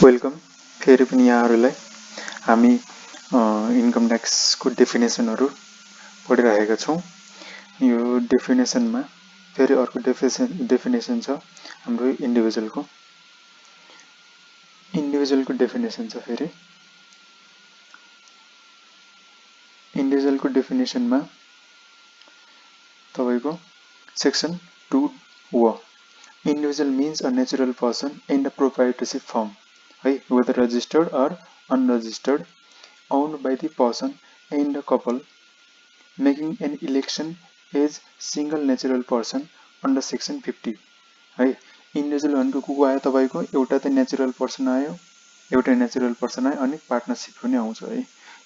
Welcome फेरि पनि यहाँहरूलाई हामी इन्कम ट्याक्सको डेफिनेसनहरू पढिरहेका छौँ। यो डेफिनेसनमा फेरि अर्को डेफिनेसन छ हाम्रो इन्डिभिजुअलको डेफिनेसन छ। फेरि इन्डिभिजुअलको डेफिनेसनमा तपाईको सेक्सन 2 व individual means a natural person in a proprietorship form, है, whether registered or unregistered, owned by the person and a couple, making an election as single natural person under section 50, है। Individual भनेको को आयो तपाईको एउटा त natural person आयो, एउटा नेचुरल पर्सन आयो अनि पार्टनरशिप पनि आउँछ है।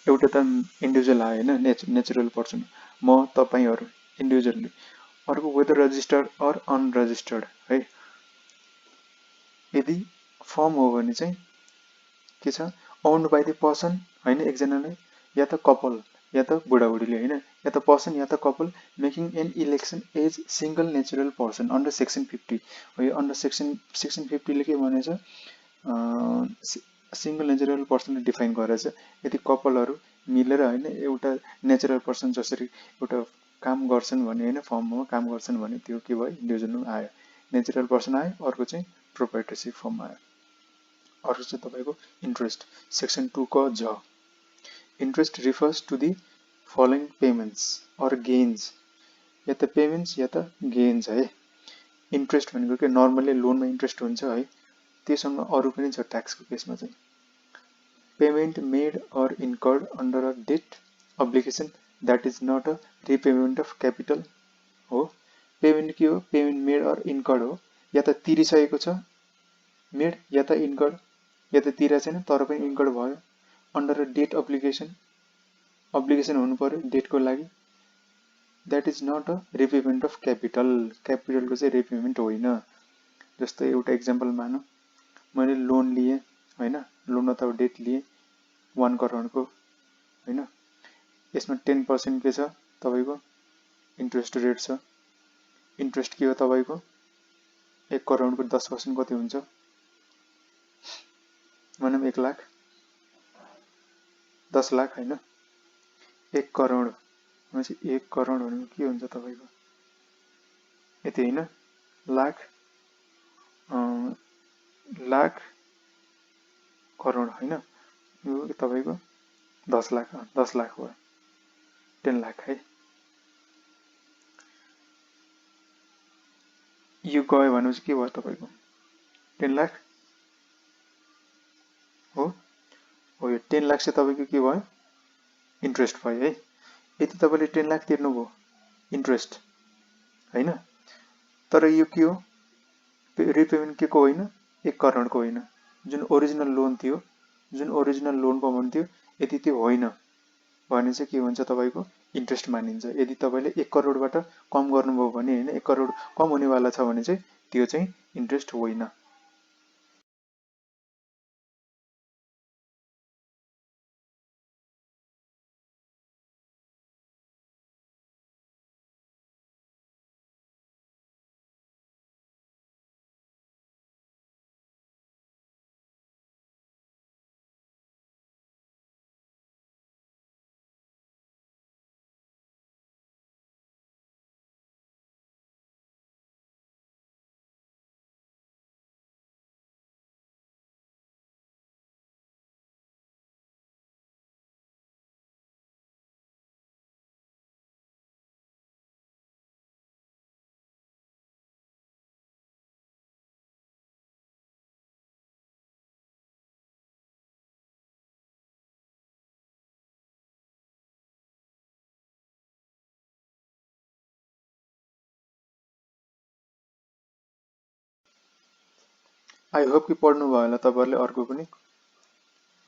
एउटा त इन्डिभिजुअल आयो हैन, नेचुरल पर्सन म तपाईहरु इन्डिभिजुअली, अर्को वेदर रजिस्टर्ड अर अनरजिस्टर्ड है। यदि फर्म हो भने चाहिँ के छ, ओन्ड बाइ द पर्सन हैन एकजनाले, या त कपल या त बुढाबुढीले हैन, या त पर्सन या त couple making an election as single natural person under section 50 हो। यो अन्डर सेक्सन 50 ले के भनेछ, सिंगल नेचुरल पर्सनले डिफाइन गरेछ। यदि कपलहरु मिलेर हैन एउटा नेचुरल पर्सन जसरी एउटा काम गर्छन् भने हैन, फर्ममा काम गर्छन् भने त्यो के भयो, इन्डिभिजुअलमा आयो। नेचुरल पर्सन आयो, अर्को चाहिँ प्रोप्राइटरशिप फर्म आयो। अर्को चाहिँ तपाईको इन्ट्रेस्ट सेक्सन 2 को ज। Interest refers to the following payments or gains, या त पेमेन्ट्स या त गेन्स है। इन्ट्रेस्ट भनेको के, नर्मली लोनमा इन्ट्रेस्ट हुन्छ है, त्यससँग अरु पनि छ ट्याक्सको केसमा चाहिँ। Payment made or incurred under a debt obligation that is not a repayment of capital हो। पेमेन्ट के हो, पेमेन्ट मेड अर इन्कर्ड हो, या त तिरिसकेको छ मेड, या त इन्कर्ड, या त तिरेको छैन तर पनि इन्कर्ड भयो अन्डर अ डेट अब्लिगेसन हुनु पर्यो डेटको लागि। That is not a repayment of capital, क्यापिटलको चाहिँ रिपेमेन्ट होइन। जस्तो एउटा इक्जाम्पल मानौँ, मैले लोन लिएँ हैन, लोन अथवा डेट लिएँ 1 करोडको हैन, यसमा 10% के छ तपाईको इन्ट्रेस्ट रेट छ। इन्ट्रेस्ट के हो तपाईको, 1 करोडको 10% कति हुन्छ, मानौँ 1 लाख, 10 लाख हैन, 1 करोड भनेपछि 1 करोड भनेको के हुन्छ तपाईको, यति हैन, लाख लाख करोड हैन, यो तपाईको 10 लाख, 10 लाख हो, 10 लाख है। यो गयो भनेपछि के भयो तपाईको 10 लाख हो। हो यो 10 लाख चाहिँ तपाईको के भयो, इन्ट्रेस्ट भयो है। यदि तपाईले 10 लाख तिर्नुभयो इन्ट्रेस्ट हैन, तर यो के हो, रिपेमेन्ट के को होइन, 1 करोडको होइन, जुन ओरिजिनल लोन थियो, जुन ओरिजिनल लोनको अमाउन्ट थियो, यदि त्यो होइन भने चाहिँ के हुन्छ तपाईको इन्ट्रेस्ट मानिन्छ। यदि तपाईले 1 करोडबाट कम गर्नुभयो भने हैन, 1 करोड कम हुनेवाला छ भने चाहिँ त्यो चाहिँ इन्ट्रेस्ट होइन। आई होप कि पढ्नु भयो होला तपाईहरुले अर्को पनि।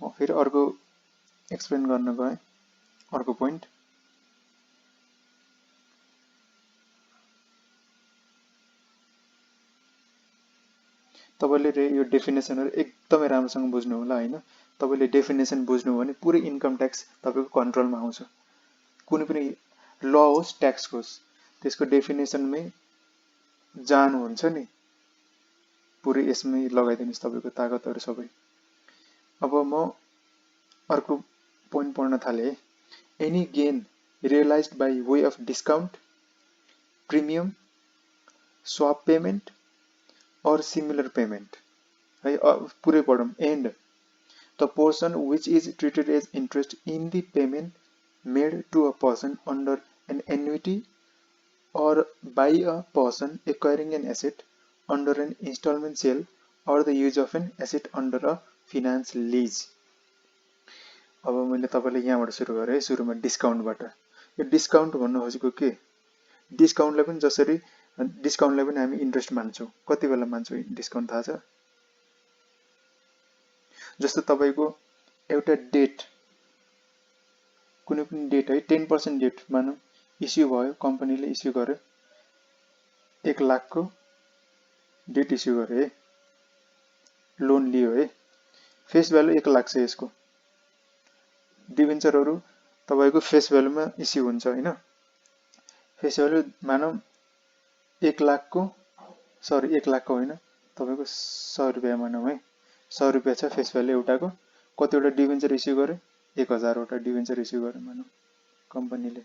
म फेरि अर्को एक्सप्लेन गर्न गए, अर्को पोइन्ट। तपाईले यो डेफिनेसनहरु एकदमै राम्रोसँग बुझ्नु होला हैन। तपाईले डेफिनेसन बुझ्नु भने पुरै इन्कम ट्याक्स तपाईको कन्ट्रोलमा आउँछ। कुनै पनि ल होस् ट्याक्स होस्, त्यसको डेफिनेसनमै जानुहुन्छ नि, पुरै यसमै लगाइदिनुस् तपाईको तागतहरु सबै। अब म अर्को पोइन्ट पढ्न थाले है। Any gain realised by way of discount, premium, swap payment और सिमिलर पेमेन्ट है। पुरै पढौँ। And the portion which is treated as interest in the payment made to a person under an annuity or by a person acquiring an asset under an installment sale or the use of an asset under a finance lease। अब मैले तपाईलाई यहाँबाट सुरु गरेँ है। सुरुमा डिस्काउन्टबाट। यो discount भन्नु खोजेको के? डिस्काउन्टलाई पनि जसरी डिस्काउन्टलाई पनि हामी इन्ट्रेस्ट मान्छौँ। कति बेला मान्छौँ डिस्काउन्ट थाहा छ? जस्तो तपाईको एउटा डेट, कुनै पनि डेट है, 10% डेट मानौँ इस्यु भयो, कम्पनीले इस्यु गर्यो, 1 लाखको डेट इस्यु गर्यो है, लोन लियो है, फेस भ्यालु 1 लाख छ यसको। डिभेन्चरहरू तपाईको फेस भ्यालुमा इस्यु हुन्छ हैन। फेस भ्यालु मानौँ 1 लाखको, सरी 1 लाखको होइन, तपाईको 100 रुपैयाँ मानौँ है। 100 रुपैयाँ छ फेस भ्यालु एउटाको। कतिवटा डिभेन्चर इस्यु गर्यो? 1000 वटा डिभेन्चर इस्यु गर्यो मानौँ कम्पनीले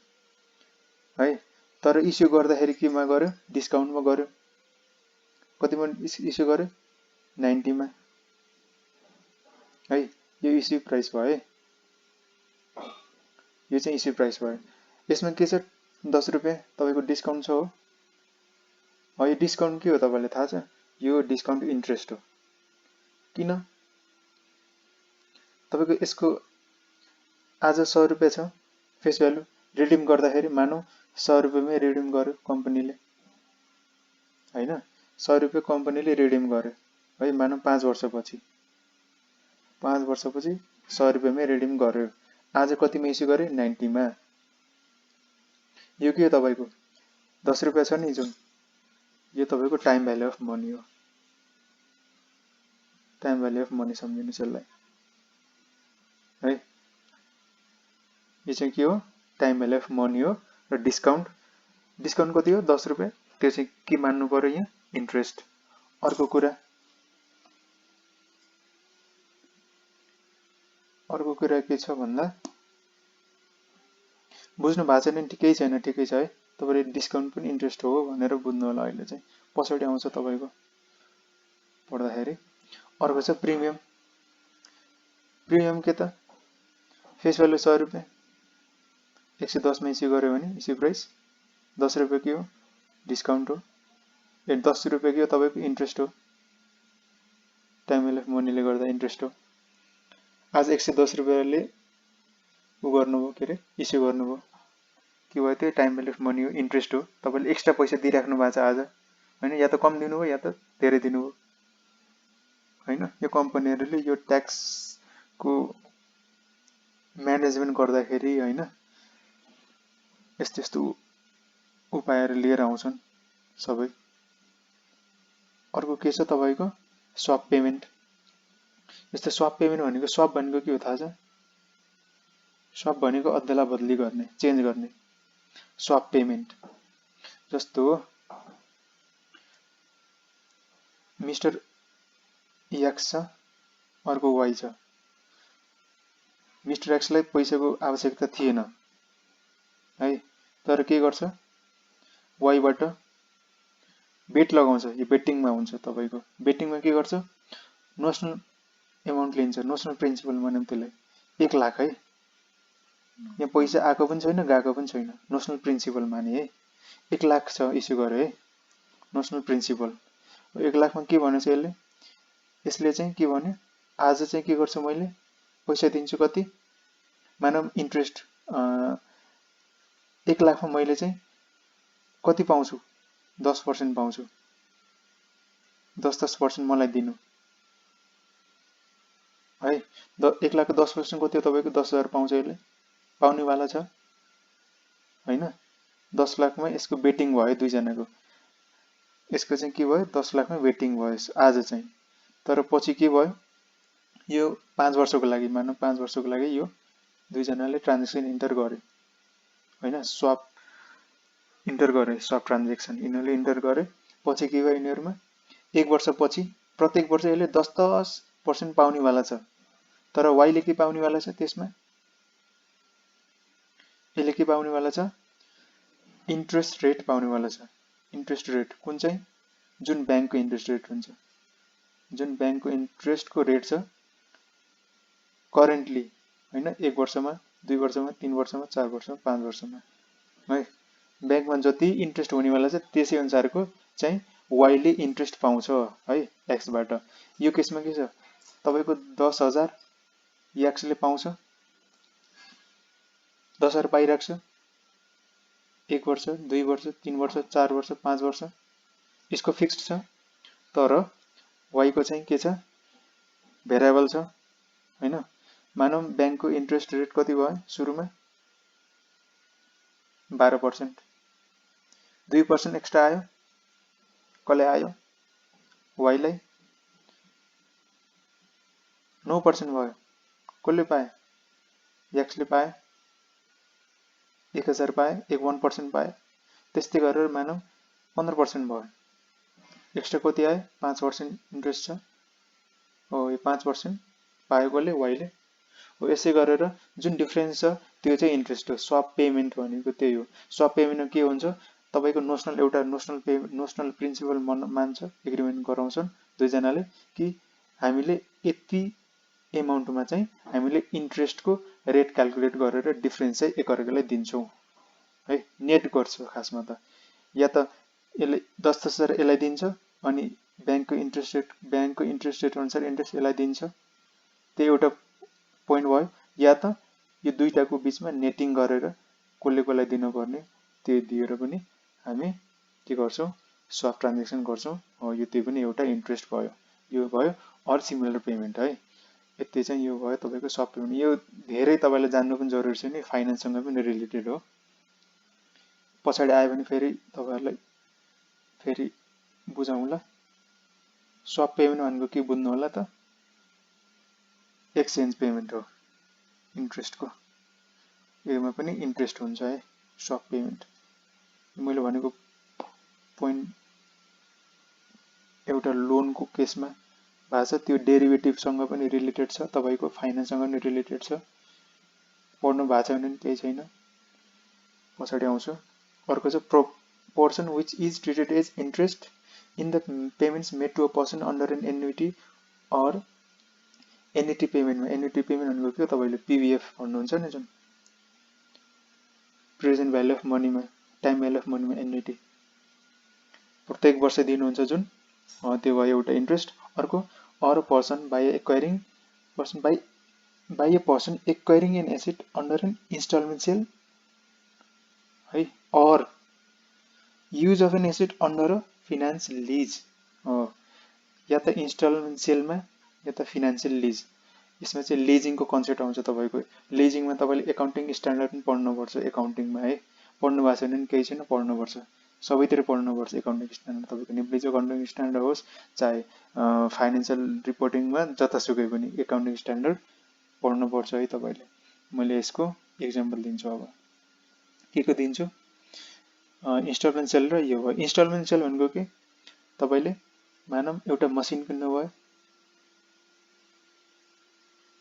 है। तर इस्यु गर्दाखेरि केमा गर्यो? डिस्काउन्टमा गर्यो। कतिमा इस्यु गर्यो? 90 मा है। यो इस्यु प्राइस भयो है। यो चाहिँ इस्यु प्राइस भयो। यसमा के छ? 10 रुपैयाँ तपाईको डिस्काउन्ट छ हो। यो डिस्काउन्ट के हो तपाईलाई थाहा छ? यो डिस्काउन्ट इन्ट्रेस्ट हो। किन? तपाईको यसको आज 100 रुपैयाँ छ फेस भ्यालु, रिडिम गर्दाखेरि मानौँ 100 रुपैयाँमै रिडिम गर्यो कम्पनीले हैन। 100 रुपैयाँ कम्पनीले रिडिम गर्यो है, मानौँ 5 वर्षपछि। 5 वर्षपछि 100 रुपैयाँमै रिडिम गर्यो। आज कतिमा इस्यु गर्यो? 90 मा। यो के हो तपाईको? 10 रुपैयाँ छ नि जुन, यो तपाईको टाइम भ्यालु अफ मनी हो। टाइम भ्यालु अफ मनी सम्झिनुस् यसलाई है। यो चाहिँ के हो? टाइम भ्यालु अफ मनी हो। र डिस्काउन्ट, डिस्काउन्ट कति हो? 10 रुपैयाँ। त्यो चाहिँ के मान्नु पर्यो यहाँ? इन्ट्रेस्ट। अर्को कुरा के छ भन्दा, बुझ्नु भएको छैन नि ठिकै छैन, ठिकै छ है। तपाईले डिस्काउन्ट पनि इन्ट्रेस्ट हो भनेर बुझ्नु होला। अहिले चाहिँ पछाडि आउँछ तपाईको पढ्दाखेरि। अर्को छ प्रिमियम। प्रिमियम के त? फेस भ्यालु 100 रुपैयाँ, 110 मा इस्यु गर्यो भने इस्यु प्राइस 10 रुपैयाँ के हो? डिस्काउन्ट हो। 10 रुपैयाँ के हो? तपाईको इन्ट्रेस्ट हो। टाइम भ्यालु अफ मनीले गर्दा इन्ट्रेस्ट हो। आज 110 रुपैयाँले उ गर्नुभयो, के अरे इस्यु गर्नुभयो, के भयो? त्यो टाइम भ्यालु अफ मनी हो, इन्ट्रेस्ट हो। तपाईले एक्स्ट्रा पैसा दिइराख्नु भएको छ आज हैन, या त कम दिनुभयो या त धेरै दिनुभयो हैन। यो कम्पनीहरुले यो ट्याक्स को म्यानेजमेन्ट गर्दाखेरि हैन, यस्तो यस्तो उपायहरु लिएर आउँछन् सबै। अर्को के छ तपाईको? Swap payment. यस्तो स्वाप पेमेन्ट भनेको, स्वाप भनेको के हो थाहा छ? स्वाप भनेको अदला बदली गर्ने, चेन्ज गर्ने। स्वाप पेमेन्ट जस्तो मिस्टर एक्स छ, अर्को वाई छ। मिस्टर एक्स लाई पैसाको आवश्यकता थिएन है, तर के गर्छ? वाई बाट बेट लगाउँछ। यो बेटिङमा हुन्छ तपाईको। बेटिङमा के गर्छ? नोसनल एमाउन्ट लिन्छ, नोसनल प्रिन्सिपल मानौँ त्यसलाई 1 लाख है। यहाँ पैसा आएको पनि छैन, गएको पनि छैन, नोसनल प्रिन्सिपल माने है। 1 लाख छ इस्यु गर्यो है, नोसनल प्रिन्सिपल। 1 लाखमा के भनेछ यसले? यसले चाहिँ के भन्यो? आज चाहिँ के गर्छु मैले? पैसा दिन्छु कति? मानौँ इन्ट्रेस्ट 1 लाखमा मैले चाहिँ कति पाउँछु? 10% पाउँछु। 10% मलाई दिनु है। 1 लाखको 10% कति हो तपाईको? 10,000 पाउँछ यसले, पाउनेवाला छ हैन। 10 लाखमा यसको बेटिङ भयो दुई जनाको। यसको चाहिँ के भयो? 10 लाखमा बेटिङ भयो आज चाहिँ। तर पछि के भयो? यो 5 वर्षको लागि, मानौँ 5 वर्षको लागि यो दुई जनाले ट्रान्ज्याक्सन इन्टर गर्यो हैन, स्वाप इन्टर गरे, स्वाप ट्रान्ज्याक्सन यिनीहरूले इन्टर गरे। पछि के भयो यिनीहरुमा? 1 वर्ष पछि प्रत्येक वर्ष यसले 10% पाउनेवाला छ। तर y ले के पाउनेवाला छ त्यसमा, यसले के पाउनेवाला छ, इन्ट्रेस्ट रेट पाउनेवाला छ। इन्ट्रेस्ट रेट कुन चाहिँ, जुन ब्याङ्कको इन्ट्रेस्ट रेट हुन्छ, जुन ब्याङ्कको इन्ट्रेस्टको रेट छ करेन्टली हैन, 1 वर्षमा, 2 वर्षमा, 3 वर्षमा, 4 वर्षमा, 5 वर्षमा है, ब्याङ्कमा जति इन्ट्रेस्ट हुनेवाला छ त्यसै अनुसारको चाहिँ y ले इन्ट्रेस्ट पाउँछ है x बाट। यो केसमा के छ, तपाईको 10,000 x ले पाउँछ, 10,000 पाइराख्छ, 1 वर्ष, 2 वर्ष, 3 वर्ष, 4 वर्ष, 5 वर्ष यसको फिक्स्ड छ। तर y को चाहिँ के छ, भेरिएबल छ हैन। मानौं ब्याङ्कको इन्ट्रेस्ट रेट कति भयो सुरुमा, 12%, 2% एक्स्ट्रा आयो, कसले आयो, y लाई, 9% भयो, कसले पाए, x ले पाए, 1000 पाए, 1% पाए, त्यस्तै गरेर मानौं 15% भयो, एक्स्ट्रा कति आयो, 5% इन्ट्रेस्ट छ हो, यो 5% पायो कसले, y ले हो। यसै गरेर जुन डिफरेन्स छ त्यो चाहिँ इन्ट्रेस्ट हो। स्वाप पेमेन्ट भनेको त्यही हो। स्वाप पेमेन्टमा के हुन्छ, तपाईको नोशनल एउटा नोशनल प्रिन्सिपल मान्छ, एग्रिमेन्ट गराउँछन् दुईजनाले कि हामीले यति एमाउन्टमा चाहिँ हामीले इन्ट्रेस्टको रेट क्याल्कुलेट गरेर डिफरेन्स चाहिँ एकअर्कालाई दिन्छौं है, नेट गर्छ खासमा त। या त यसले 10,000 यसलाई दिन्छ अनि ब्याङ्कको इन्ट्रेस्ट रेट अनुसार इन्ट्रेस्ट यसलाई दिन्छ, त्यो एउटा पोइन्ट भयो। या त यो दुईटाको बीचमा नेटिङ गरेर कसले कसलाई दिनुपर्ने त्यो दिएर पनि हामी के गर्छौं, स्वाप ट्रान्ज्याक्सन गर्छौं हो। यो त्यो पनि एउटा इन्ट्रेस्ट भयो। यो भयो अर सिमिलर पेमेन्ट है। यति चाहिँ यो भयो तपाईको स्वाप पेमेन्ट। यो धेरै तपाईले जान्नु पनि जरुरी छैन, फाइनान्ससँग पनि रिलेटेड हो। पछाडी आयो भने फेरि तपाईहरुलाई फेरि बुझाउँला। स्वाप पेमेन्ट भनेको के बुझ्नु होला त, एक्सचेन्ज पेमेन्ट हो इन्ट्रेस्टको। यसमा पनि इन्ट्रेस्ट हुन्छ है स्वाप पेमेन्ट। मैले भनेको पोइन्ट एउटा लोनको केसमा भएको छ, त्यो डेरिभेटिभसँग पनि रिलेटेड छ, तपाईको फाइनान्ससँग पनि रिलेटेड छ। पढ्नु भएको छ भने केही छैन, पछाडी आउँछ। अर्को छ proportion which is treated as interest in the payments made to a person under an annuity or annuity payment मा। annuity payment भनेको के हो, तपाईले पीवीएफ भन्नुहुन्छ नि, जुन प्रेजेन्ट भ्यालु अफ मनी मा, टाइम भ्यालु अफ मनी मा एन्युटी प्रत्येक वर्ष दिनुहुन्छ जुन, त्यो भयो एउटा इन्ट्रेस्ट। अर्को or person by acquiring an asset under an instalment sale है, और use of an asset under a finance lease हो। या त इन्स्टलमेन्ट सेलमा या त फिनान्शियल लीज। यसमा चाहिँ लिजिङको कन्सेप्ट आउँछ तपाईको। लिजिङमा तपाईले एकाउन्टिङ स्ट्यान्डर्ड पनि पढ्नुपर्छ एकाउन्टिङमा है। पढ्नु भएको छैन भने केही छैन, पढ्नुपर्छ, सबैतिर पढ्नुपर्छ एकाउन्टिङ स्ट्यान्डर्ड। तपाईको निप्लिज एकाउन्टिङ स्ट्यान्डर्ड होस् चाहे फाइनान्शियल रिपोर्टिङमा जतासुकै पनि एकाउन्टिङ स्ट्यान्डर्ड पढ्नुपर्छ है तपाईले। मैले यसको एक्जाम्पल दिन्छु। अब के को दिन्छु, इन्स्टलमेन्ट सेल र यो भयो। इन्स्टलमेन्ट सेल भनेको के, तपाईले मानौं एउटा मसिन किन्नु भयो,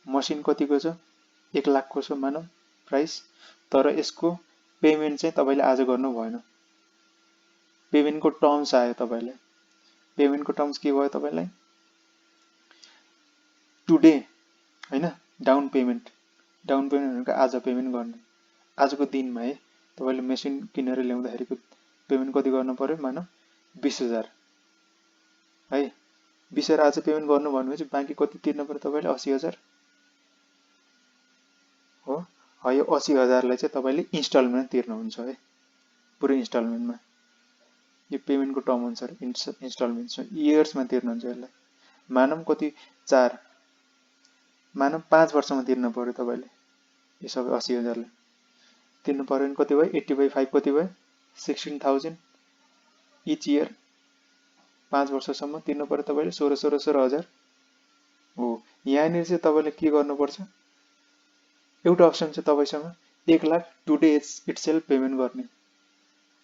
मसिन कतिको छ, 1 लाख को छ मानौं प्राइस, तर यसको पेमेन्ट चाहिँ तपाईले आज गर्नु भएन। पेमेन्टको टर्म्स आयो तपाईलाई, पेमेन्टको टर्म्स के भयो तपाईलाई, टुडे हैन, डाउन पेमेन्ट भनेको आज पेमेन्ट गर्ने, आजको दिनमा है। तपाईले मेसिन किनेर ल्याउँदाखेरिको पेमेन्ट कति गर्नु पर्यो, मानौं 20,000 है। 20,000 आज पेमेन्ट गर्नु भनेपछि बाँकी कति तिर्नु पर्यो तपाईले, 80,000 हो। यो 80,000 लाई चाहिँ तपाईले इन्स्टलमेन्ट तिर्नुहुन्छ है, पुरै इन्स्टलमेन्टमा। यो पेमेन्टको टर्म अनुसार इन्स्टलमेन्ट छ, इयर्समा तिर्नुहुन्छ यसलाई। मानौं कति 4, मानौं 5 वर्षमा तिर्नु पर्यो तपाईले यो सबै 80,000 लाई तिर्नु पर्यो भने कति भयो, 80/5 कति भयो, 16,000 इच इयर। 5 वर्षसम्म तिर्नु पर्यो तपाईले 16,000 हो। यहाँनिर चाहिँ तपाईले के गर्नुपर्छ, एउटा अप्सन छ तपाईसँग, 1 लाख टुडे इटसेल्फ पेमेन्ट गर्ने,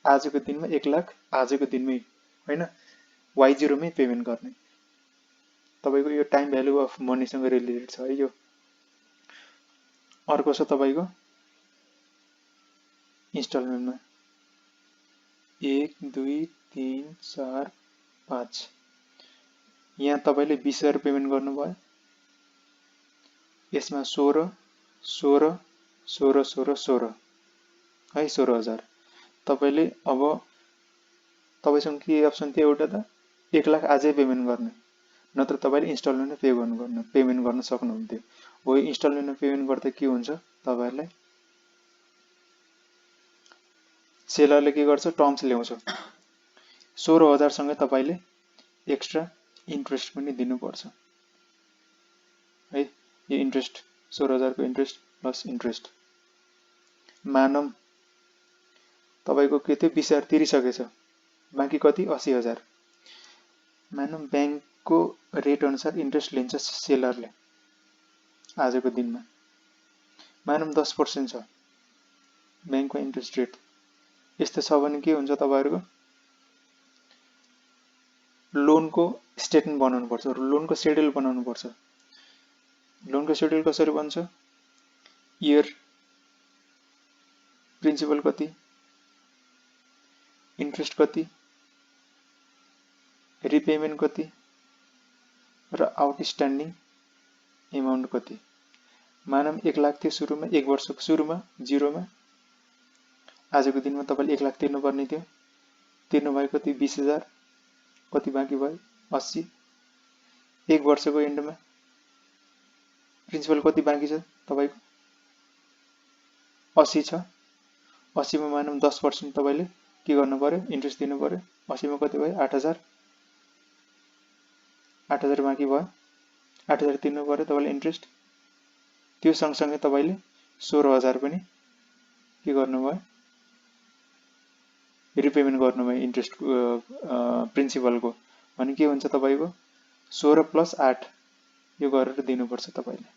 आजको दिनमा 1 लाख आजको दिनमै हैन, Y0 मै पेमेन्ट गर्ने। तपाईको यो टाइम भ्यालु अफ मनीसँग रिलेटेड छ है। यो अर्को छ तपाईको इन्स्टलमेन्टमा 1 2 3 4 5 यहाँ तपाईले 20,000 पेमेन्ट गर्नुभयो यसमा 16 16 16 16 16 है 16,000 तपाईले अब तपाईसँग के अप्सन थियो एउटा त 1 लाख आजै पेमेन्ट गर्ने नत्र तपाईले इन्स्टलमेन्टमा पेमेन्ट गर्न सक्नुहुन्थ्यो हो इन्स्टलमेन्टमा पेमेन्ट गर्दा के हुन्छ तपाईहरुलाई सेलरले के गर्छ टर्म्स ल्याउँछ 16,000 सँगै तपाईले एक्स्ट्रा इन्ट्रेस्ट पनि दिनुपर्छ है यो इन्ट्रेस्ट 16,000 को इन्ट्रेस्ट प्लस इन्ट्रेस्ट मानम तपाईको के थियो 20,000 तिरिसकेछ बाँकी कति 80,000 मानम बैंकको रेट अनुसार इन्ट्रेस्ट लिन्छ सेलरले आजको दिनमा मानम 10% छ बैंकको इन्ट्रेस्ट रेट यस्तो छ भने के हुन्छ तपाईहरुको लोनको स्टेटमेन्ट बनाउनु पर्छ लोनको शेड्युल बनाउनु पर्छ लोनको शेड्युल कसरी बन्छ इयर प्रिन्सिपल कति इन्ट्रेस्ट कति रिपेमेन्ट कति र आउटस्ट्यान्डिङ एमाउन्ट कति मानम 1 लाख थियो सुरुमा 1 वर्षको सुरुमा जिरोमा आजको दिनमा तपाईले 1 लाख तिर्नु पर्ने थियो तिर्नु भएको कति 20,000 कति बाँकी भयो 80 1 वर्षको एन्डमा प्रिन्सिपल कति बाँकी छ तपाईको 80 छ 80 मा मानम 10% तपाईले के गर्नु पर्यो इन्ट्रेस्ट दिनु पर्यो 80 मा कति भयो 8,000 8,000 बाँकी भयो 8,000 तिर्नु पर्यो तपाईले इन्ट्रेस्ट त्यो सँगसँगै तपाईले 16,000 पनि के गर्नु भयो रिपेमेन्ट गर्नु भयो इन्ट्रेस्ट प्रिन्सिपलको भने के हुन्छ तपाईको 16 प्लस 8 यो गरेर दिनुपर्छ तपाईले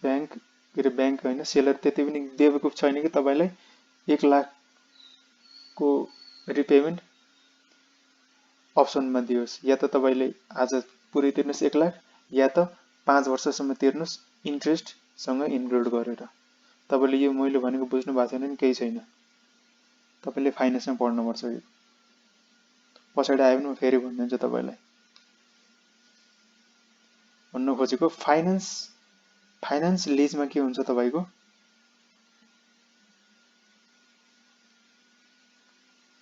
बैंक के बैंक हैन सेलर त्यति पनि देबको छैन कि तपाईलाई 1 लाख को रिपेमेन्ट अप्सनमा दियोस् या त तपाईले आज पुरै तिर्नुस् 1 लाख या त 5 वर्षसम्म तिर्नुस् इन्ट्रेस्ट सँग इन्क्लुड गरेर तपाईले यो मैले भनेको बुझ्नु भएको छैन नि केही छैन तपाईले फाइनान्समा पढ्नु पर्छ यो पछाडी आयो भने म फेरि भन्दिन्छु तपाईलाई भन्नु खोजेको फाइनान्स लिजमा के हुन्छ तपाईको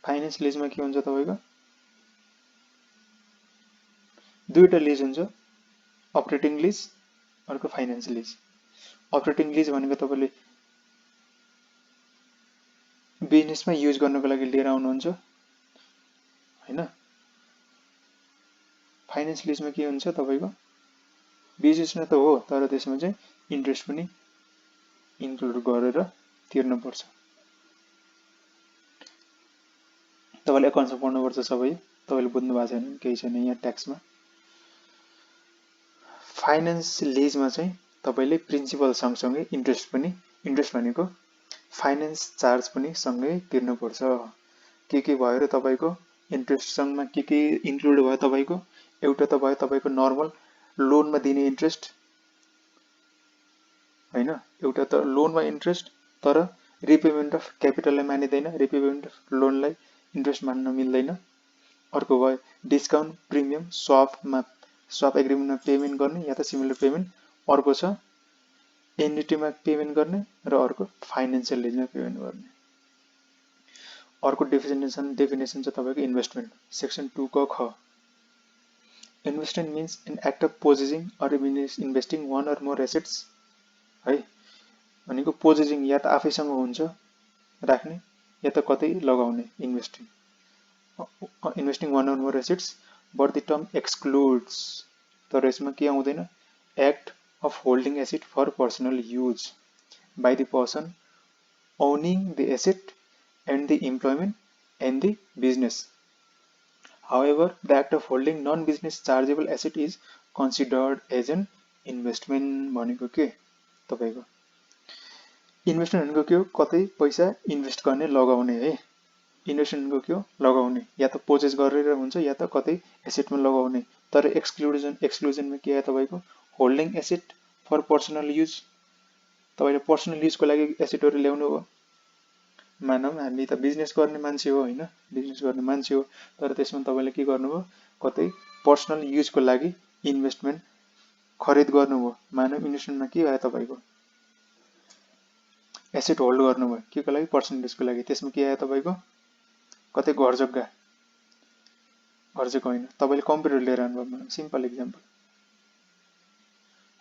फाइनान्स लिजमा के हुन्छ तपाईको दुईटा लिज हुन्छ अपरेटिङ लिज अर्को फाइनान्स लिज अपरेटिङ लिज भनेको तपाईले बिजनेसमा युज गर्नको लागि लिएर आउनुहुन्छ हैन फाइनान्स लिजमा के हुन्छ तपाईको बिजनेसमा त हो तर त्यसमा चाहिँ इन्ट्रेस्ट पनि इन्क्लुड गरेर तिर्नु पर्छ तपाईले अकाउन्ट्समा पढ्नु पर्छ सबै तपाईले बुझ्नु भएको छैन केही छैन यहाँ ट्याक्समा फाइनान्स लिजमा चाहिँ तपाईले प्रिन्सिपल सँगसँगै इन्ट्रेस्ट भनेको फाइनान्स चार्ज पनि सँगै तिर्नु पर्छ के भयो र तपाईको इन्ट्रेस्ट सँगमा के इन्क्लुड भयो तपाईको एउटा त भयो तपाईको नर्मल लोनमा दिने इन्ट्रेस्ट हैन एउटा त लोनमा इन्ट्रेस्ट तर रिपेमेन्ट अफ क्यापिटललाई मानिदैन रिपेमेन्ट अफ लोनलाई इन्ट्रेस्ट मान्न मिल्दैन अर्को भयो डिस्काउन्ट प्रिमियम स्वाप एग्रीमेन्टमा पेमेन्ट गर्ने या त सिमिलर पेमेन्ट अर्को छ एन्युटीमा पेमेन्ट गर्ने र अर्को फाइनान्शियल लिजमा पेमेन्ट गर्ने अर्को डेफिनेसन छ तपाईको इन्भेस्टमेन्ट सेक्सन 2 को ख investment means an act of possessing or investing one or more assets है भनेको पोजेसिङ या त आफैसँग हुन्छ राख्ने या त कतै लगाउने investing one or more assets but the term excludes तर यसमा के आउँदैन act of holding asset for personal use by the person owning the asset and the employment and the business. However, the act of holding non-business chargeable asset is considered as an investment भनेको के तपाईको investment भनेको के हो कतै पैसा invest गर्ने लगाउने है इन्भेस्टमेन्ट भनेको के हो लगाउने या त पोजेस गरेर हुन्छ या त कतै एसेटमा लगाउने तर एक्सक्लुजनमा के आयो तपाईको holding asset for personal use तपाईले पर्सनल युजको लागि एसेटहरु ल्याउनु हो। मानौँ हामी त बिजनेस गर्ने मान्छे हो हैन, बिजनेस गर्ने मान्छे हो, तर त्यसमा तपाईले के गर्नुभयो, कतै पर्सनल युजको लागि इन्भेस्टमेन्ट खरिद गर्नुभयो। मानौँ इन्भेस्टमेन्टमा के आयो तपाईको, एसेट होल्ड गर्नुभयो केको लागि, पर्सनल युजको लागि। त्यसमा के आयो तपाईको, कतै घर जग्गा, घर जग्गा हैन, तपाईले कम्प्युटर लिएर आउनुभयो। सिम्पल एक्जाम्पल,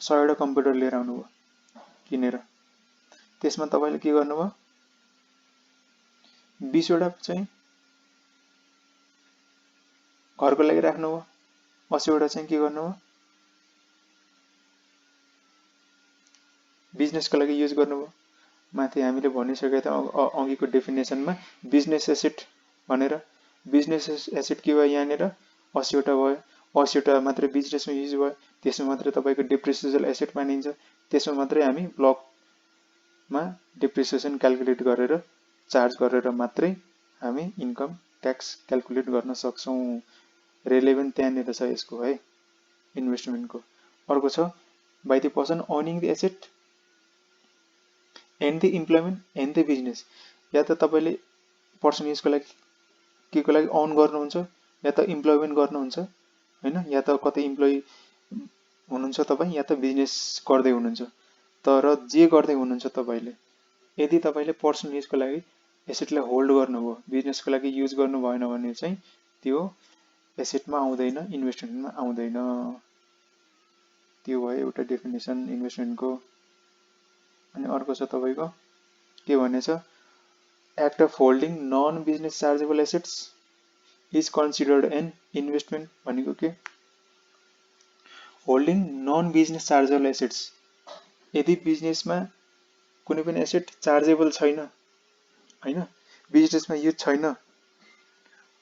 100 वटा कम्प्युटर लिएर आउनुभयो किनेर, त्यसमा तपाईले के गर्नुभयो, 20 वटा चाहिँ घरको लागि राख्नुभयो, 80 वटा चाहिँ के गर्नुभयो, बिजनेसको लागि युज गर्नुभयो। माथि हामीले भनिसकेका थियौं अघिको डेफिनेसनमा बिजनेस एसेट भनेर। बिजनेस एसेट के भयो यहाँनिर, 80 वटा भयो, 80 वटा मात्रै बिजनेसमा युज भयो, त्यसमा मात्रै तपाईको डिप्रिसिएबल एसेट मानिन्छ। त्यसमा मात्रै हामी ब्लकमा डिप्रिसिएसन क्याल्कुलेट गरेर चार्ज गरेर मात्रै हामी इन्कम ट्याक्स क्याल्कुलेट गर्न सक्छौं। रेलेभेन्ट त्यहाँनिर छ यसको है, इन्भेस्टमेन्टको। अर्को छ by the person earning the asset and the employment and the business. या त तपाईले पर्सनल युजको लागि केको लागि अर्न गर्नुहुन्छ, या त इम्प्लोइमेन्ट गर्नुहुन्छ हैन, या त कतै इम्प्लोइ हुनुहुन्छ तपाई, या त बिजनेस गर्दै हुनुहुन्छ। तर जे गर्दै हुनुहुन्छ तपाईले, यदि तपाईले पर्सनल युजको लागि एसेटलाई होल्ड गर्नुभयो, बिजनेसको लागि युज गर्नु भएन भने चाहिँ त्यो एसेटमा आउँदैन, इन्भेस्टमेन्टमा आउँदैन। त्यो भयो एउटा डेफिनेसन इन्भेस्टमेन्टको। अनि अर्को छ तपाईको के भनेछ, act of holding non business chargeable assets is considered an investment. भनेको के, holding non business chargeable assets, यदि बिजनेसमा कुनै पनि एसेट चार्जेबल छैन हैन, बिजनेसमा युज छैन,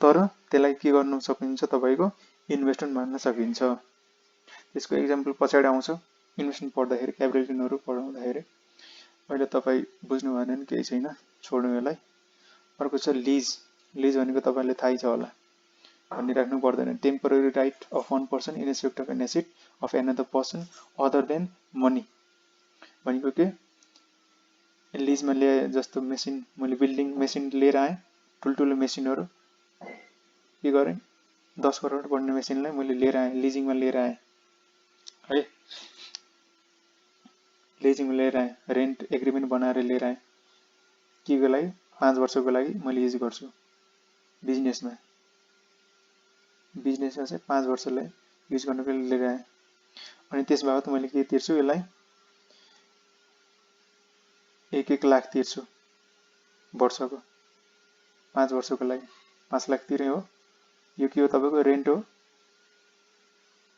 तर त्यसलाई के गर्न सकिन्छ, तपाईको इन्भेस्टमेन्ट मान्न सकिन्छ। त्यसको एक्जाम्पल पछाडि आउँछ इन्भेस्टमेन्ट पढ्दाखेरि, क्यापिटल गेनहरु पढाउँदाखेरि। अहिले तपाई बुझ्नु भएन भने केही छैन, छोड्नु यसलाई। अर्को छ लिज। लिज भनेको तपाईलाई थाहै छ होला, भनिराख्नु पर्दैन। Temporary right of one person in respect of an asset of another person other than money. भनेको के, लिजमा ल्याए जस्तो मेसिन, मैले बिल्डिङ मेसिन लिएर आएँ, ठुल्ठुलो मेसिनहरु के गरेँ, 10 करोड पर्ने मेसिनलाई मैले लिएर आएँ, लिजिङमा लिएर आएँ है, लिजिङमा लिएर आएँ, रेन्ट एग्रिमेन्ट बनाएर लिएर आएँ। केको लागि, 5 वर्षको लागि मैले युज गर्छु बिजनेसमा। बिजनेसमा चाहिँ 5 वर्षलाई युज गर्नको लागि लिएर आएँ। अनि त्यस बाबत मैले के तिर्छु, यसलाई 1-1 लाख तिर्छु वर्षको, 5 वर्षको लागि 5 लाख तिरे हो। यो के हो, तपाईको रेन्ट हो,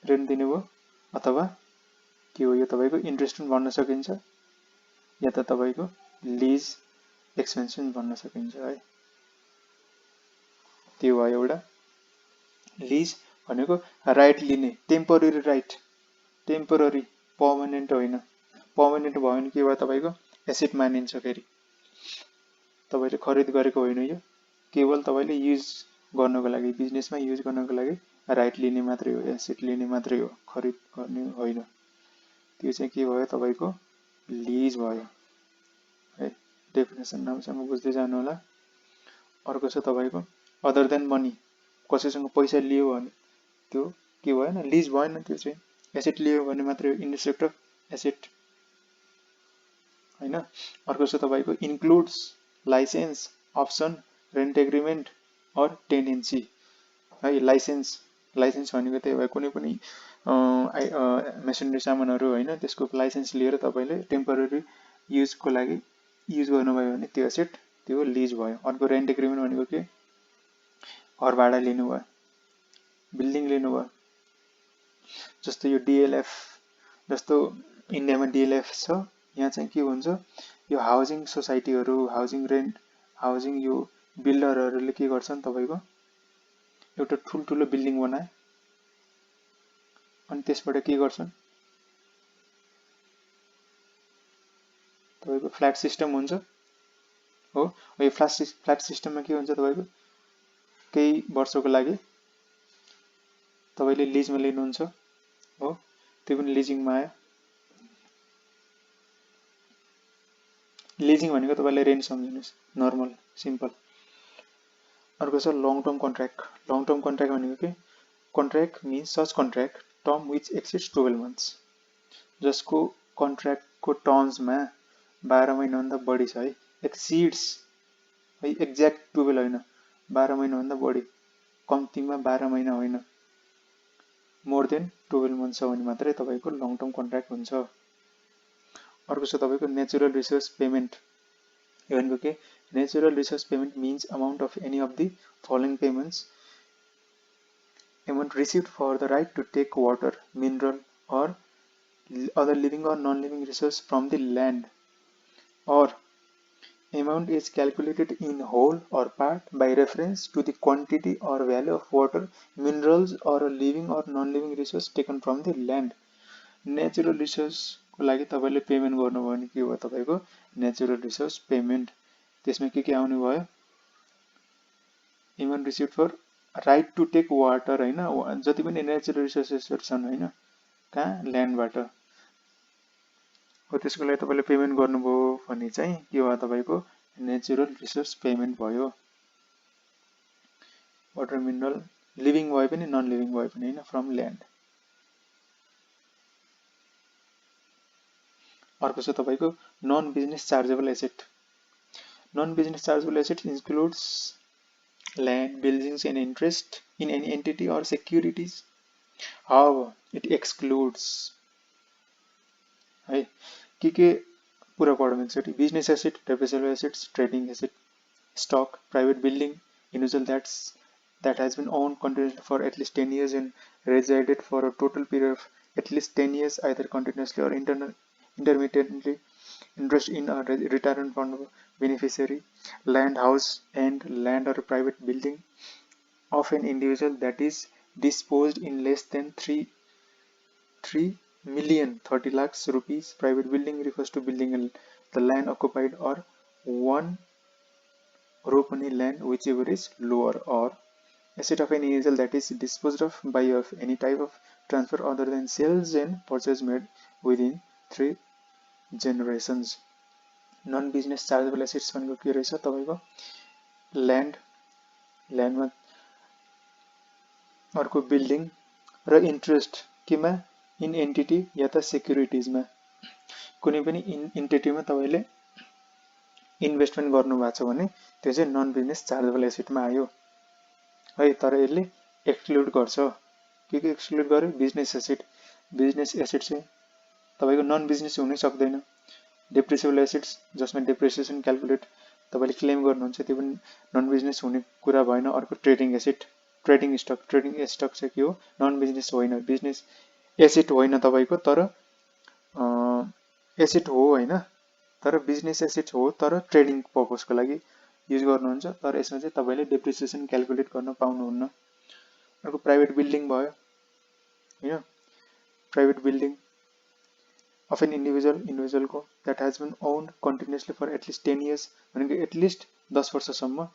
रेन्ट दिने भयो, अथवा के हो, यो तपाईको इन्ट्रेस्ट पनि भन्न सकिन्छ, या त तपाईको लिज एक्सपेन्स पनि भन्न सकिन्छ है। त्यो भयो एउटा। लिज भनेको राइट लिने, टेम्पररी राइट, टेम्पररी, पर्मानेन्ट होइन। पर्मानेन्ट भयो भने के भयो, तपाईको एसेट मानिन्छ। फेरि तपाईले खरिद गरेको होइन, यो केवल तपाईले युज गर्नको लागि, बिजनेसमा युज गर्नको लागि राइट लिने मात्रै हो, एसेट लिने मात्रै हो, खरिद गर्ने होइन। त्यो चाहिँ के भयो, तपाईको लिज भयो है। डेफिनेसन राम्रोसँग बुझ्दै जानु होला। अर्को छ तपाईको अदर देन मनी। कसैसँग पैसा लियो भने त्यो के भएन, लिज भएन, त्यो चाहिँ एसेट लियो भने मात्रै इन रेस्पेक्ट अफ एसेट हैन। अर्को छ तपाईको includes licence, option, rent agreement or tenancy है। लाइसेन्स, लाइसेन्स भनेको त्यही भयो, कुनै पनि मेसिनरी सामानहरु हैन, त्यसको लाइसेन्स लिएर तपाईले टेम्पररी युजको लागि युज गर्नुभयो भने त्यो एसेट, त्यो लिज भयो। अर्को रेन्ट एग्रिमेन्ट भनेको के, घर भाडा लिनुभयो, बिल्डिङ लिनुभयो। जस्तो यो डिएलएफ, जस्तो इन्डियामा डिएलएफ छ, यहाँ चाहिँ के हुन्छ, यो हाउसिङ सोसाइटीहरु, हाउसिङ रेन्ट, हाउसिङ यो बिल्डरहरुले के गर्छन्, तपाईको एउटा ठुल्ठुलो बिल्डिङ बनाए, अनि त्यसबाट के गर्छन्, तपाईको फ्ल्याट सिस्टम हुन्छ हो। यो फ्ल्याट सिस्टममा के हुन्छ, तपाईको केही वर्षको लागि तपाईले लिजमा लिनुहुन्छ हो, त्यो पनि लिजिङमा आयो। लिजिङ भनेको तपाईले रेन्ट सम्झिनुस्, नर्मल सिम्पल। अर्को छ long term contract. Long term contract भनेको के? Contract means such contract term which exceeds 12 months, जसको कन्ट्र्याक्टको टर्म्समा 12 महिनाभन्दा बढी छ है। एक्सिड्स है, एक्ज्याक्ट 12 होइन, 12 महिनाभन्दा बढी, कम्तीमा 12 महिना होइन, मोर देन 12 मन्थ्स छ भने मात्रै तपाईँको लङ टर्म कन्ट्र्याक्ट हुन्छ। अर्को छ तपाईँको नेचुरल रिसोर्स पेमेन्ट। यो भनेको के? Natural resource payment means amount of any of the following payments amount received for the right to take water, mineral or other living or non-living resource from the land, or amount is calculated in whole or part by reference to the quantity or value of water, minerals or living or non-living resource taken from the land. Natural resource को लागि तपाईले payment गर्नुभयो भने के हो तपाईको natural resource payment. त्यसमा के आउने भयो? amount received for right to take water होइन, जति पनि नेचुरल रिसोर्सेसहरु छन् होइन, कहाँ? ल्यान्डबाट हो, त्यसको लागि तपाईले पेमेन्ट गर्नुभयो भने चाहिँ के हो तपाईको नेचुरल रिसोर्स पेमेन्ट भयो। वाटर, मिनरल, लिभिङ भए पनि नन लिभिङ भए पनि होइन, फ्रम ल्यान्ड। अर्को छ तपाईको non business chargeable asset. Non business chargeable asset includes land, buildings and interest in any entity or securities. However, it excludes है के पूरा पढौँ एकचोटि। Business asset, depreciable assets, trading asset, stock, private building, individual that has been owned continuously for at least 10 years and resided for a total period of at least 10 years either continuously or intermittently, interest in a retirement fund beneficiary, land, house and land or private building of an individual that is disposed in less than 3,30,00,000 lakhs rupees. Private building refers to building the land occupied or one row land whichever is lower, or asset of an individual that is disposed of by of any type of transfer other than sales and purchase made within 3 generations. Non business chargeable assets भनेको के रहेछ तपाईको? Land, ल्यान्डमा अर्को building र interest केमा? In entity या त सेक्युरिटीजमा। कुनै पनि एन्टिटीमा तपाईले इन्भेस्टमेन्ट गर्नु भएको छ भने त्यो चाहिँ नन बिजनेस चार्जेबल एसेटमा आयो है। तर यसले एक्सक्लुड गर्छ। के एक्सक्लुड गर्यो? Business asset. बिजनेस एसेट चाहिँ तपाईको नन बिजनेस हुनै सक्दैन। डेप्रिसिएबल एसेट्स जसमा डेप्रिसिएसन क्याल्कुलेट तपाईले क्लेम गर्नुहुन्छ त्यो पनि नन बिजनेस हुने कुरा भएन। अर्को trading asset, trading stock. Trading stock चाहिँ के हो? नन बिजनेस होइन, बिजनेस एसेट होइन तपाईको, तर एसेट हो होइन, तर बिजनेस एसेट हो, तर ट्रेडिङ पर्पसको लागि युज गर्नुहुन्छ, तर यसमा चाहिँ तपाईले डेप्रिसिएसन क्याल्कुलेट गर्न पाउनुहुन्न। अर्को प्राइवेट बिल्डिङ भयो हैन, private building of an individual को that has been owned continuously for at least 10 years भनेको at least 10 वर्षसम्म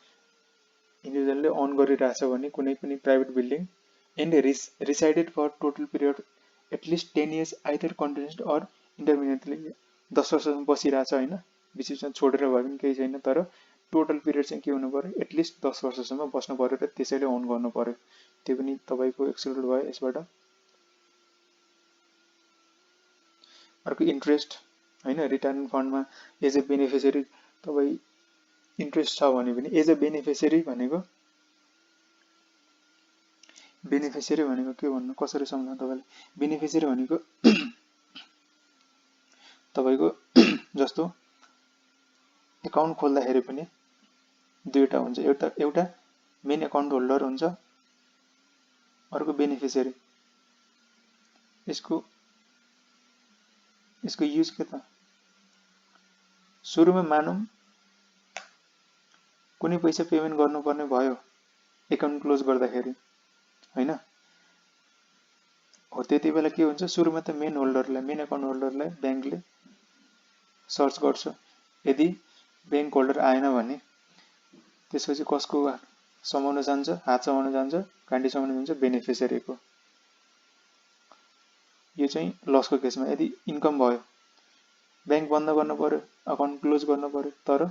इन्डिभिजुअलले ओन गरिरहेछ भने कुनै पनि private building and resided for total period at least 10 years either continuously or intermittently 10 वर्षसम्म बसिरहेछ हैन, बिचमा छोडेर भए पनि केही छैन, तर टोटल पिरियड चाहिँ के हुनु पर्यो? एटलिस्ट 10 वर्षसम्म बस्नु पर्यो र त्यसैले ओन गर्नु पर्यो। त्यो पनि तपाईको एक्सक्लुड भयो यसबाट। अर्को इन्ट्रेस्ट हैन, रिटायरमेन्ट फन्डमा एज अ बेनिफिसियरी तपाई इन्ट्रेस्ट छ भने पनि एज अ बेनिफिसियरी भनेको के भन्नु, कसरी सम्झाउँ तपाईलाई? बेनिफिसियरी भनेको तपाईको जस्तो एकाउन्ट खोल्दाखेरि पनि दुईटा हुन्छ, एउटा मेन एकाउन्ट होल्डर हुन्छ, अर्को बेनिफिसियरी। यसको युज के त? सुरुमा मानौं कुनै पैसा पेमेन्ट गर्नुपर्ने भयो एकाउन्ट क्लोज गर्दाखेरि हैन, हो त्यति बेला के हुन्छ? सुरुमा त मेन एकाउन्ट होल्डरलाई बैंकले सर्च गर्छ। यदि बैंक होल्डर आएन भने त्यसपछि कसको समाउन जान्छ? हात समाउन जान्छ, काण्डी समाउन जान्छ? बेनिफिसियरीको। यो चाहिँ लसको केसमा। यदि इन्कम भयो बैंक बन्द गर्नु पर्यो, अकाउन्ट क्लोज गर्नु पर्यो, तर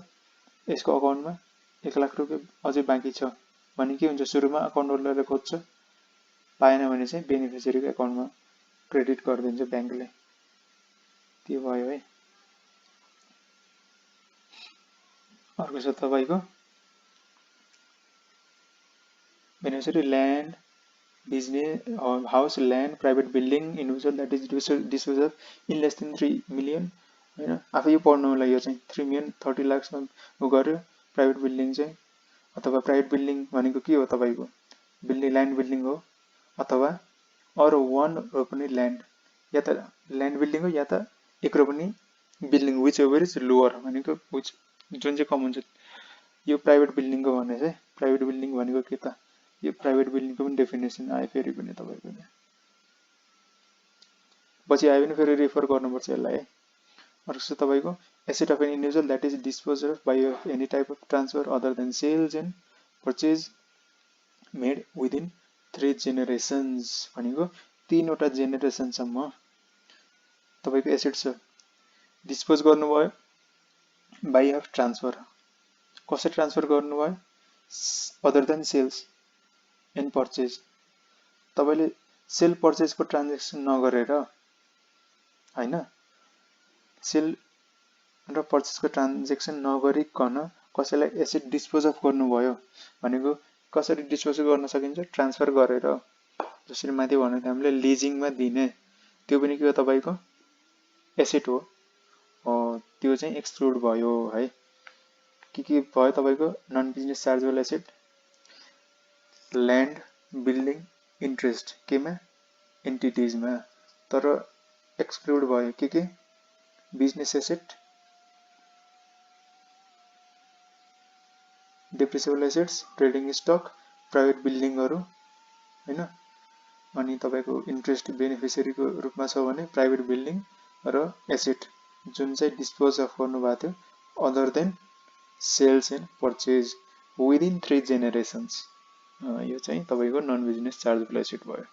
यसको अकाउन्टमा 1 लाख रुपियाँ अझै बाँकी छ भने के हुन्छ, सुरुमा अकाउन्ट होल्डरले खोज्छ, पाएन भने चाहिँ बेनिफिसियरीको एकाउन्टमा क्रेडिट गरिदिन्छ ब्याङ्कले। त्यो भयो है। अर्को छ तपाईँको beneficiary land, business, house, land, private building, individual that is dispose of in less than 3 million होइन। आफै यो पढ्नुलाई यो चाहिँ 3 मिलियन 30 लाखसम्म उ गर्यो। प्राइभेट बिल्डिङ चाहिँ अथवा प्राइभेट बिल्डिङ भनेको के हो तपाईँको, बिल्डिङ ल्यान्ड बिल्डिङ हो अथवा अरू 1 रोपनी ल्यान्ड, या त ल्यान्ड बिल्डिङ हो या त 1 रोपनी building, which ever is lower भनेको जुन चाहिँ कम हुन्छ। यो प्राइभेट बिल्डिङको भने चाहिँ प्राइभेट बिल्डिङ भनेको के त, यो प्राइभेट बिल्डिङको पनि डेफिनेसन आयो फेरि पनि तपाईँको यहाँ पछि आयो भने फेरि रेफर गर्नुपर्छ यसलाई है। अर्को छ तपाईँको asset of an individual that is dispose of by any type of transfer other than sales and purchase made within 3 generations भनेको 3वटा जेनेरेसनसम्म तपाईँको एसेट छ, डिस्पोज गर्नुभयो बाई अफ ट्रान्सफर, कसरी ट्रान्सफर गर्नुभयो, other than sales and purchase, तपाईँले sale पर्चेजको ट्रान्जेक्सन नगरेर होइन, सेल र पर्चेजको ट्रान्जेक्सन नगरिकन कसैलाई एसेट डिस्पोज अफ गर्नुभयो भनेको कसरी डिस्पोज गर्न सकिन्छ, ट्रान्सफर गरेर, जसरी माथि भनेको थियो हामीले लिजिङमा दिने, त्यो पनि के हो तपाईँको एसेट हो, त्यो चाहिँ एक्सक्लुड भयो है। के भयो तपाईँको non business chargeable asset, land, building, interest केमा, एन्टिटिजमा, तर एक्सक्लुड भयो के business asset, depreciable assets, trading stock, private बिल्डिङहरू होइन। अनि तपाईँको इन्ट्रेस्ट बेनिफिसियरीको रूपमा छ भने प्राइभेट बिल्डिङ र एसेट जुन चाहिँ डिस्पोज अफ गर्नुभएको थियो other than sales and purchase within 3 generations, यो चाहिँ तपाईँको नन बिजनेस चार्जेबल एसेट भयो।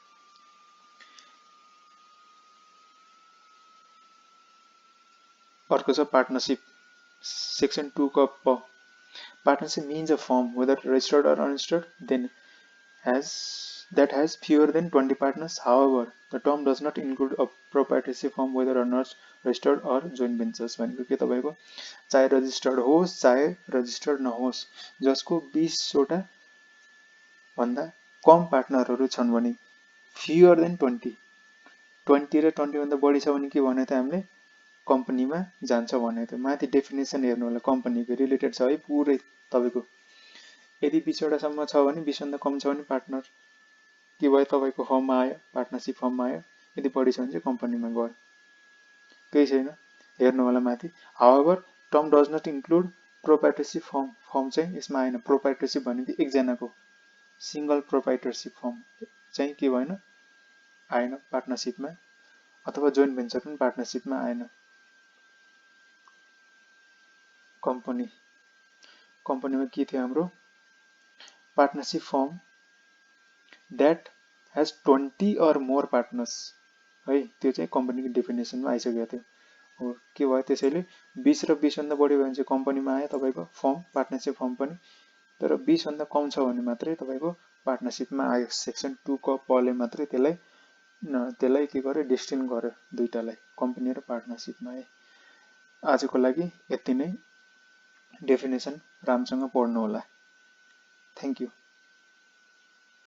अर्को छ पार्टनरसिप, सेक्सन 2 को प, partnership means a firm whether registered or unregistered then that has fewer than 20 partners. However, the term does not include a proprietorship firm whether or not registered or joint ventures भनेको के तपाईँको चाहे registered होस् चाहे registered नहोस्, जसको 20वटा भन्दा कम पार्टनरहरू छन् भने, fewer than 20 र 20 भन्दा बढी छ भने के भनेको थियो हामीले, कम्पनीमा जान्छ भनेको थियो। माथि डेफिनेसन हेर्नु होला, कम्पनीको रिलेटेड छ है पुरै तपाईँको। यदि 20वटासम्म छ भने, 20 भन्दा कम छ भने पार्टनर के भयो तपाईँको फर्ममा आयो, पार्टनरसिप फर्ममा आयो, यदि बढी छ भने चाहिँ कम्पनीमा गयो, केही छैन। हेर्नु होला माथि। However term does not include proprietorship firm चाहिँ यसमा आएन। प्रोप्राइटरसिप भनेको एकजनाको सिङ्गल प्रोप्राइटरसिप फर्म चाहिँ के भएन, आएन पार्टनरसिपमा, अथवा जोइन्ट भेन्चर पनि पार्टनरसिपमा आएन। कम्पनीमा के थियो हाम्रो, partnership form that has 20 or more partners है, त्यो चाहिँ कम्पनीको डेफिनेसनमा आइसकेको थियो। हो के भयो, त्यसैले 20 र 20 भन्दा बढी भयो भने चाहिँ कम्पनीमा आयो तपाईँको फर्म, पार्टनरसिप फर्म पनि, तर 20 भन्दा कम छ भने मात्रै तपाईँको पार्टनरसिपमा आयो। सेक्सन 2 को पले मात्रै त्यसलाई के गर्यो, डिस्टिङ गर्यो दुईटालाई, कम्पनी र पार्टनरसिपमा आए। आजको लागि यति नै, डेफिनेसन राम्रोसँग पढ्नु होला। Thank you.